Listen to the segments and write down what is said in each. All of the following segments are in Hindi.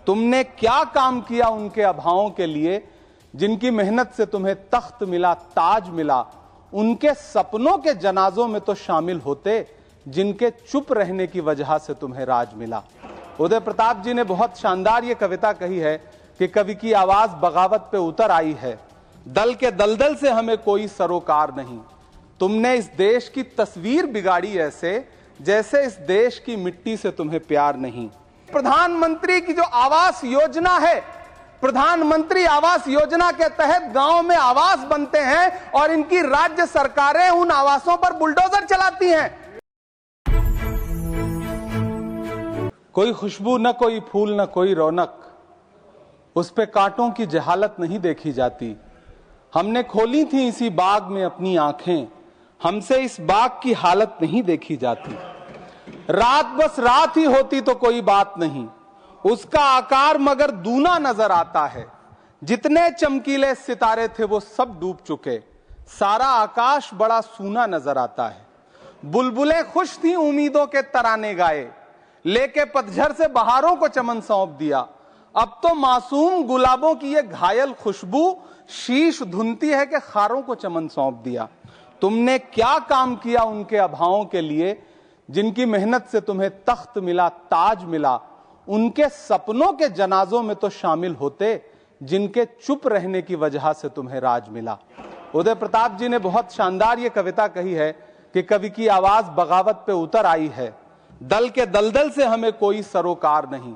तुमने क्या काम किया उनके अभावों के लिए, जिनकी मेहनत से तुम्हें तख्त मिला, ताज मिला। उनके सपनों के जनाजों में तो शामिल होते, जिनके चुप रहने की वजह से तुम्हें राज मिला। उदय प्रताप जी ने बहुत शानदार ये कविता कही है कि कवि की आवाज बगावत पे उतर आई है, दल के दलदल से हमें कोई सरोकार नहीं। तुमने इस देश की तस्वीर बिगाड़ी ऐसे, जैसे इस देश की मिट्टी से तुम्हें प्यार नहीं। प्रधानमंत्री की जो आवास योजना है, प्रधानमंत्री आवास योजना के तहत गांव में आवास बनते हैं और इनकी राज्य सरकारें उन आवासों पर बुलडोजर चलाती हैं। कोई खुशबू न कोई फूल न कोई रौनक, उस पे कांटों की जहालत नहीं देखी जाती। हमने खोली थी इसी बाग में अपनी आंखें, हमसे इस बाग की हालत नहीं देखी जाती। रात बस रात ही होती तो कोई बात नहीं, उसका आकार मगर दूना नजर आता है। जितने चमकीले सितारे थे वो सब डूब चुके, सारा आकाश बड़ा सूना नजर आता है। बुलबुलें खुश थी उम्मीदों के तराने गाए, लेके पतझड़ से बहारों को चमन सौंप दिया। अब तो मासूम गुलाबों की ये घायल खुशबू शीश धुनती है कि खारों को चमन सौंप दिया। तुमने क्या काम किया उनके अभावों के लिए, जिनकी मेहनत से तुम्हें तख्त मिला, ताज मिला। उनके सपनों के जनाजों में तो शामिल होते, जिनके चुप रहने की वजह से तुम्हें राज मिला। उदय प्रताप जी ने बहुत शानदार ये कविता कही है कि कवि की आवाज बगावत पे उतर आई है, दल के दलदल से हमें कोई सरोकार नहीं।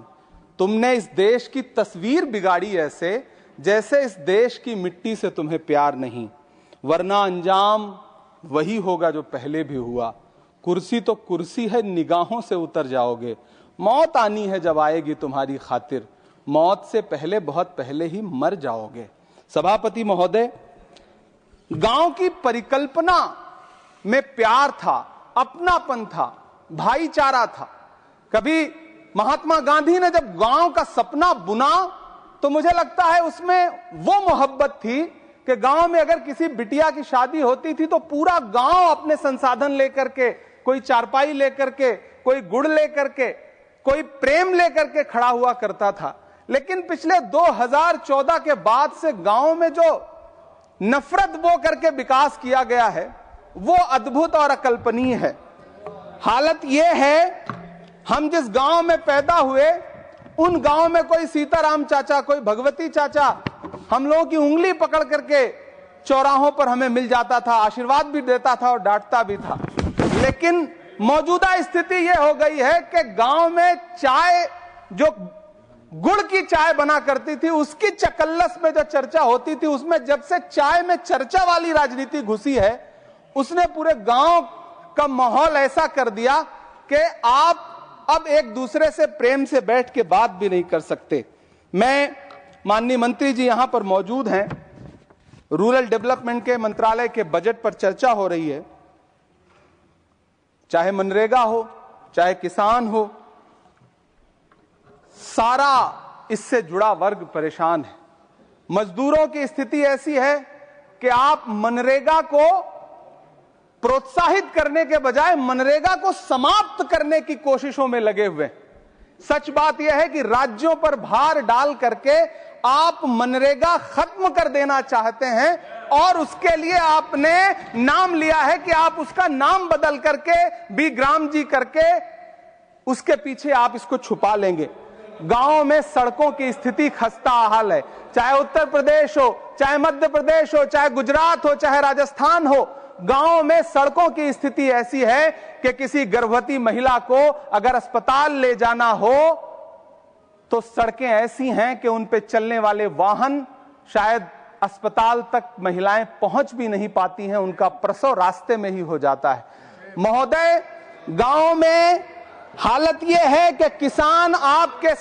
तुमने इस देश की तस्वीर बिगाड़ी ऐसे, जैसे इस देश की मिट्टी से तुम्हें प्यार नहीं। वरना अंजाम वही होगा जो पहले भी हुआ। कुर्सी तो कुर्सी है, निगाहों से उतर जाओगे। मौत आनी है जब आएगी तुम्हारी खातिर, मौत से पहले बहुत पहले ही मर जाओगे। सभापति महोदय, गांव की परिकल्पना में प्यार था, अपनापन था, भाईचारा था। कभी महात्मा गांधी ने जब गांव का सपना बुना तो मुझे लगता है उसमें वो मोहब्बत थी कि गांव में अगर किसी बिटिया की शादी होती थी तो पूरा गांव अपने संसाधन लेकर के, कोई चारपाई लेकर के, कोई गुड़ लेकर के, कोई प्रेम लेकर के खड़ा हुआ करता था। लेकिन पिछले 2014 के बाद से गांव में जो नफरत बो करके विकास किया गया है वो अद्भुत और अकल्पनीय है। हालत यह है, हम जिस गांव में पैदा हुए उन गांव में कोई सीताराम चाचा, कोई भगवती चाचा हम लोगों की उंगली पकड़ करके चौराहों पर हमें मिल जाता था, आशीर्वाद भी देता था और डांटता भी था। लेकिन मौजूदा स्थिति यह हो गई है कि गांव में चाय, जो गुड़ की चाय बना करती थी, उसकी चकल्लस में जो चर्चा होती थी, उसमें जब से चाय में चर्चा वाली राजनीति घुसी है, उसने पूरे गांव का माहौल ऐसा कर दिया कि आप अब एक दूसरे से प्रेम से बैठ के बात भी नहीं कर सकते। मैं, माननीय मंत्री जी यहां पर मौजूद हैं, रूरल डेवलपमेंट के मंत्रालय के बजट पर चर्चा हो रही है। चाहे मनरेगा हो, चाहे किसान हो, सारा इससे जुड़ा वर्ग परेशान है। मजदूरों की स्थिति ऐसी है कि आप मनरेगा को प्रोत्साहित करने के बजाय मनरेगा को समाप्त करने की कोशिशों में लगे हुए। सच बात यह है कि राज्यों पर भार डाल करके आप मनरेगा खत्म कर देना चाहते हैं और उसके लिए आपने नाम लिया है कि आप उसका नाम बदल करके बीग्राम जी करके उसके पीछे आप इसको छुपा लेंगे। गांवों में सड़कों की स्थिति खस्ता हाल है, चाहे उत्तर प्रदेश हो, चाहे मध्य प्रदेश हो, चाहे गुजरात हो, चाहे राजस्थान हो। गांवों में सड़कों की स्थिति ऐसी है कि किसी गर्भवती महिला को अगर अस्पताल ले जाना हो तो सड़कें ऐसी हैं कि उन पे चलने वाले वाहन शायद अस्पताल तक महिलाएं पहुंच भी नहीं पाती हैं, उनका प्रसव रास्ते में ही हो जाता है। महोदय, गांव में हालत यह है कि किसान आपके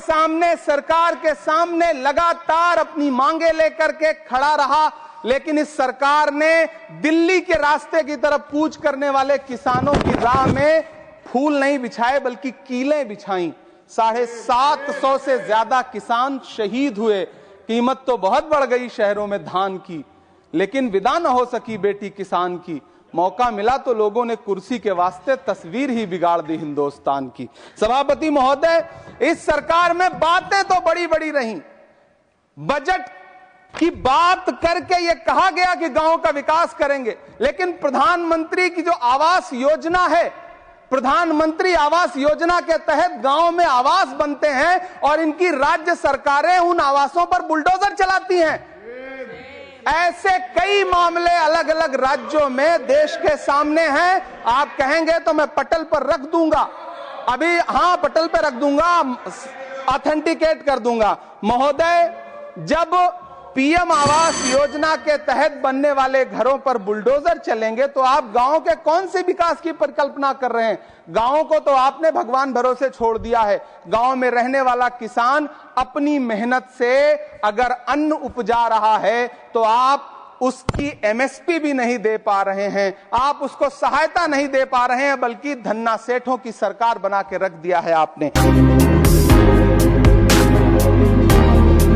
सामने सरकार के सामने लगातार अपनी मांगे लेकर के खड़ा रहा, लेकिन इस सरकार ने दिल्ली के रास्ते की तरफ कूच करने वाले किसानों की राह में फूल नहीं बिछाए बल्कि कीलें बिछाई। 750 से ज्यादा किसान शहीद हुए। कीमत तो बहुत बढ़ गई शहरों में धान की, लेकिन विदा न हो सकी बेटी किसान की। मौका मिला तो लोगों ने कुर्सी के वास्ते तस्वीर ही बिगाड़ दी हिंदुस्तान की। सभापति महोदय, इस सरकार में बातें तो बड़ी बड़ी रही। बजट की बात करके यह कहा गया कि गांव का विकास करेंगे, लेकिन प्रधानमंत्री की जो आवास योजना है, प्रधानमंत्री आवास योजना के तहत गांव में आवास बनते हैं और इनकी राज्य सरकारें उन आवासों पर बुलडोजर चलाती हैं। ऐसे कई मामले अलग अलग राज्यों में देश के सामने हैं। आप कहेंगे तो मैं पटल पर रख दूंगा, अभी हाँ पटल पर रख दूंगा, ऑथेंटिकेट कर दूंगा। महोदय, जब पीएम आवास योजना के तहत बनने वाले घरों पर बुलडोजर चलेंगे तो आप गांव के कौन से विकास की परिकल्पना कर रहे हैं? गांव को तो आपने भगवान भरोसे छोड़ दिया है। गांव में रहने वाला किसान अपनी मेहनत से अगर अन्न उपजा रहा है तो आप उसकी एमएसपी भी नहीं दे पा रहे हैं, आप उसको सहायता नहीं दे पा रहे हैं, बल्कि धन्ना सेठों की सरकार बना के रख दिया है आपने।